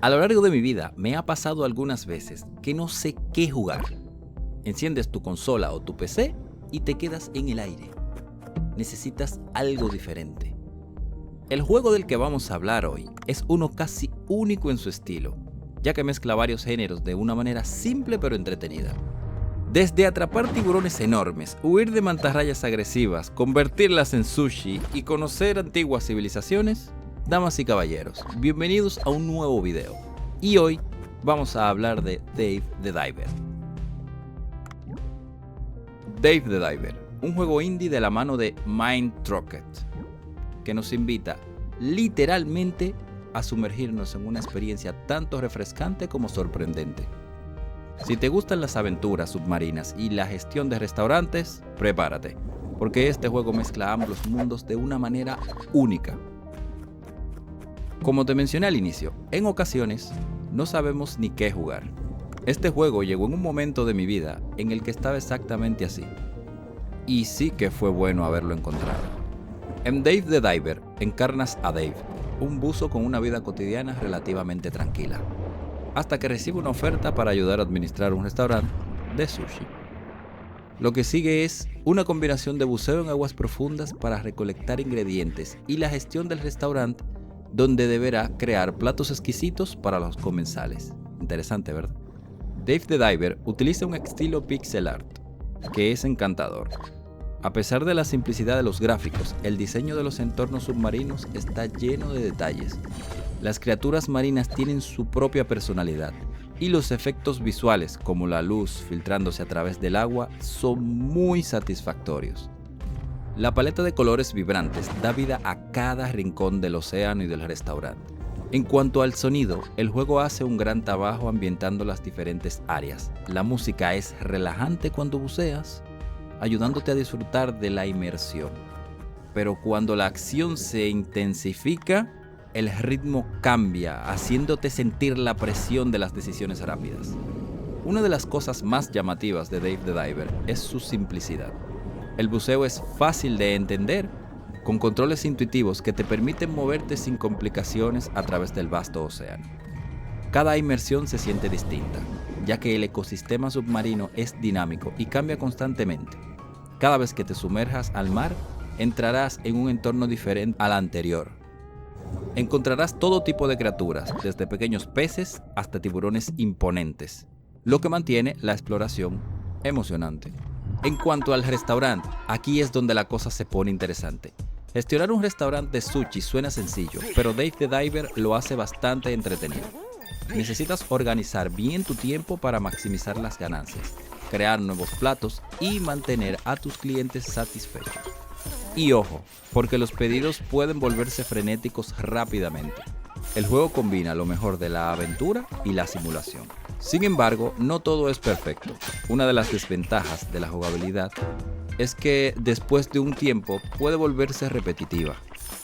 A lo largo de mi vida me ha pasado algunas veces que no sé qué jugar. Enciendes tu consola o tu PC y te quedas en el aire. Necesitas algo diferente. El juego del que vamos a hablar hoy es uno casi único en su estilo, ya que mezcla varios géneros de una manera simple pero entretenida. Desde atrapar tiburones enormes, huir de mantarrayas agresivas, convertirlas en sushi y conocer antiguas civilizaciones, damas y caballeros, bienvenidos a un nuevo video. Y hoy vamos a hablar de Dave the Diver. Dave the Diver, un juego indie de la mano de Mindtrocket, que nos invita literalmente a sumergirnos en una experiencia tanto refrescante como sorprendente. Si te gustan las aventuras submarinas y la gestión de restaurantes, prepárate, porque este juego mezcla ambos mundos de una manera única. Como te mencioné al inicio, en ocasiones no sabemos ni qué jugar. Este juego llegó en un momento de mi vida en el que estaba exactamente así. Y sí que fue bueno haberlo encontrado. En Dave the Diver encarnas a Dave, un buzo con una vida cotidiana relativamente tranquila, hasta que recibe una oferta para ayudar a administrar un restaurante de sushi. Lo que sigue es una combinación de buceo en aguas profundas para recolectar ingredientes y la gestión del restaurante, donde deberá crear platos exquisitos para los comensales. Interesante, ¿verdad? Dave the Diver utiliza un estilo pixel art, que es encantador. A pesar de la simplicidad de los gráficos, el diseño de los entornos submarinos está lleno de detalles. Las criaturas marinas tienen su propia personalidad y los efectos visuales, como la luz filtrándose a través del agua, son muy satisfactorios. La paleta de colores vibrantes da vida a cada rincón del océano y del restaurante. En cuanto al sonido, el juego hace un gran trabajo ambientando las diferentes áreas. La música es relajante cuando buceas, ayudándote a disfrutar de la inmersión. Pero cuando la acción se intensifica, el ritmo cambia, haciéndote sentir la presión de las decisiones rápidas. Una de las cosas más llamativas de Dave the Diver es su simplicidad. El buceo es fácil de entender, con controles intuitivos que te permiten moverte sin complicaciones a través del vasto océano. Cada inmersión se siente distinta, ya que el ecosistema submarino es dinámico y cambia constantemente. Cada vez que te sumerjas al mar, entrarás en un entorno diferente al anterior. Encontrarás todo tipo de criaturas, desde pequeños peces hasta tiburones imponentes, lo que mantiene la exploración emocionante. En cuanto al restaurante, aquí es donde la cosa se pone interesante. Gestionar un restaurante de sushi suena sencillo, pero Dave the Diver lo hace bastante entretenido. Necesitas organizar bien tu tiempo para maximizar las ganancias, crear nuevos platos y mantener a tus clientes satisfechos. Y ojo, porque los pedidos pueden volverse frenéticos rápidamente. El juego combina lo mejor de la aventura y la simulación. Sin embargo, no todo es perfecto. Una de las desventajas de la jugabilidad es que después de un tiempo puede volverse repetitiva.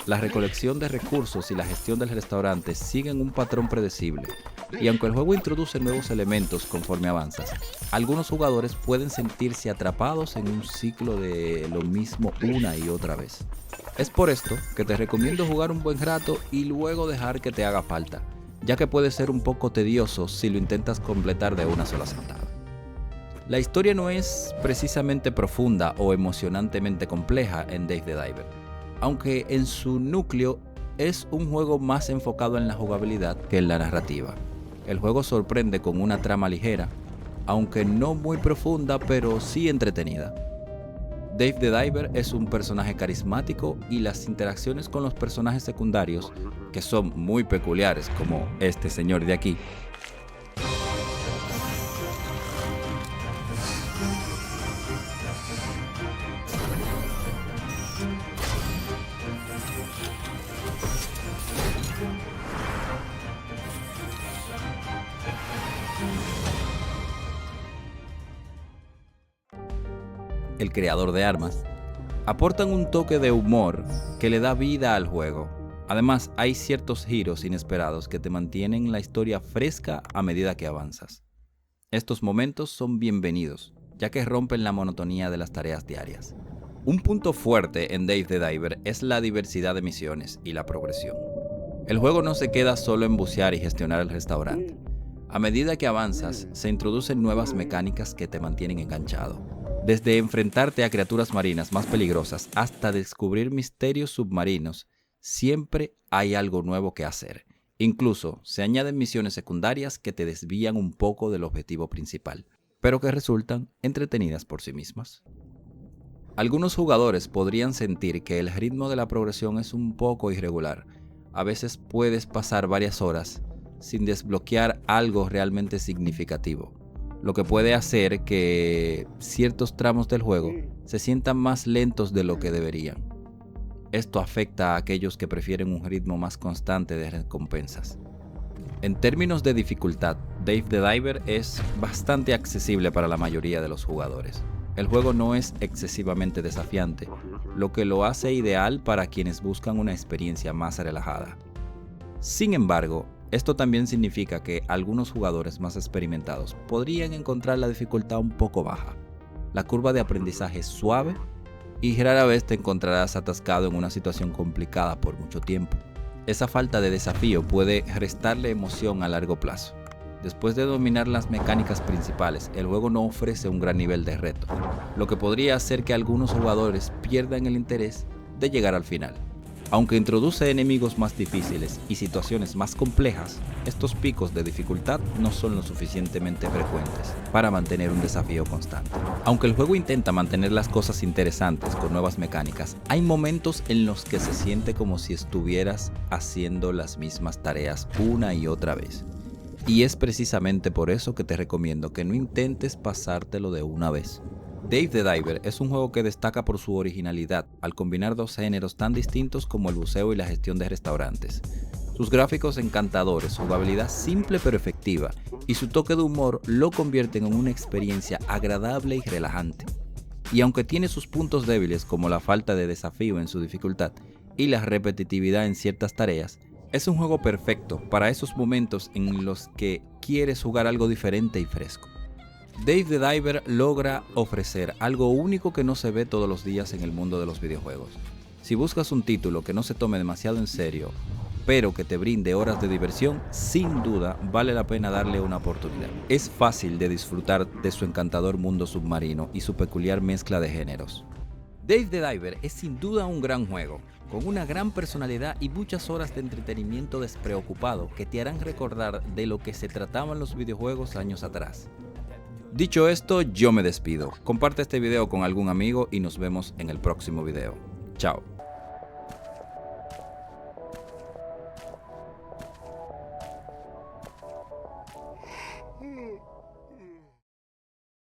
La recolección de recursos y la gestión del restaurante siguen un patrón predecible, y aunque el juego introduce nuevos elementos conforme avanzas, algunos jugadores pueden sentirse atrapados en un ciclo de lo mismo una y otra vez. Es por esto que te recomiendo jugar un buen rato y luego dejar que te haga falta, ya que puede ser un poco tedioso si lo intentas completar de una sola sentada. La historia no es precisamente profunda o emocionantemente compleja en Dave the Diver, aunque en su núcleo es un juego más enfocado en la jugabilidad que en la narrativa. El juego sorprende con una trama ligera, aunque no muy profunda, pero sí entretenida. Dave the Diver es un personaje carismático y las interacciones con los personajes secundarios, que son muy peculiares, como este señor de aquí, el creador de armas, aportan un toque de humor que le da vida al juego. Además, hay ciertos giros inesperados que te mantienen la historia fresca a medida que avanzas. Estos momentos son bienvenidos, ya que rompen la monotonía de las tareas diarias. Un punto fuerte en Dave the Diver es la diversidad de misiones y la progresión. El juego no se queda solo en bucear y gestionar el restaurante. A medida que avanzas, se introducen nuevas mecánicas que te mantienen enganchado. Desde enfrentarte a criaturas marinas más peligrosas hasta descubrir misterios submarinos, siempre hay algo nuevo que hacer. Incluso se añaden misiones secundarias que te desvían un poco del objetivo principal, pero que resultan entretenidas por sí mismas. Algunos jugadores podrían sentir que el ritmo de la progresión es un poco irregular. A veces puedes pasar varias horas sin desbloquear algo realmente significativo, lo que puede hacer que ciertos tramos del juego se sientan más lentos de lo que deberían. Esto afecta a aquellos que prefieren un ritmo más constante de recompensas. En términos de dificultad, Dave the Diver es bastante accesible para la mayoría de los jugadores. El juego no es excesivamente desafiante, lo que lo hace ideal para quienes buscan una experiencia más relajada. Sin embargo, esto también significa que algunos jugadores más experimentados podrían encontrar la dificultad un poco baja. La curva de aprendizaje es suave y rara vez te encontrarás atascado en una situación complicada por mucho tiempo. Esa falta de desafío puede restarle emoción a largo plazo. Después de dominar las mecánicas principales, el juego no ofrece un gran nivel de reto, lo que podría hacer que algunos jugadores pierdan el interés de llegar al final. Aunque introduce enemigos más difíciles y situaciones más complejas, estos picos de dificultad no son lo suficientemente frecuentes para mantener un desafío constante. Aunque el juego intenta mantener las cosas interesantes con nuevas mecánicas, hay momentos en los que se siente como si estuvieras haciendo las mismas tareas una y otra vez. Y es precisamente por eso que te recomiendo que no intentes pasártelo de una vez. Dave the Diver es un juego que destaca por su originalidad al combinar dos géneros tan distintos como el buceo y la gestión de restaurantes. Sus gráficos encantadores, su jugabilidad simple pero efectiva y su toque de humor lo convierten en una experiencia agradable y relajante. Y aunque tiene sus puntos débiles como la falta de desafío en su dificultad y la repetitividad en ciertas tareas, es un juego perfecto para esos momentos en los que quieres jugar algo diferente y fresco. Dave the Diver logra ofrecer algo único que no se ve todos los días en el mundo de los videojuegos. Si buscas un título que no se tome demasiado en serio, pero que te brinde horas de diversión, sin duda vale la pena darle una oportunidad. Es fácil de disfrutar de su encantador mundo submarino y su peculiar mezcla de géneros. Dave the Diver es sin duda un gran juego, con una gran personalidad y muchas horas de entretenimiento despreocupado que te harán recordar de lo que se trataban los videojuegos años atrás. Dicho esto, yo me despido. Comparte este video con algún amigo y nos vemos en el próximo video. Chao.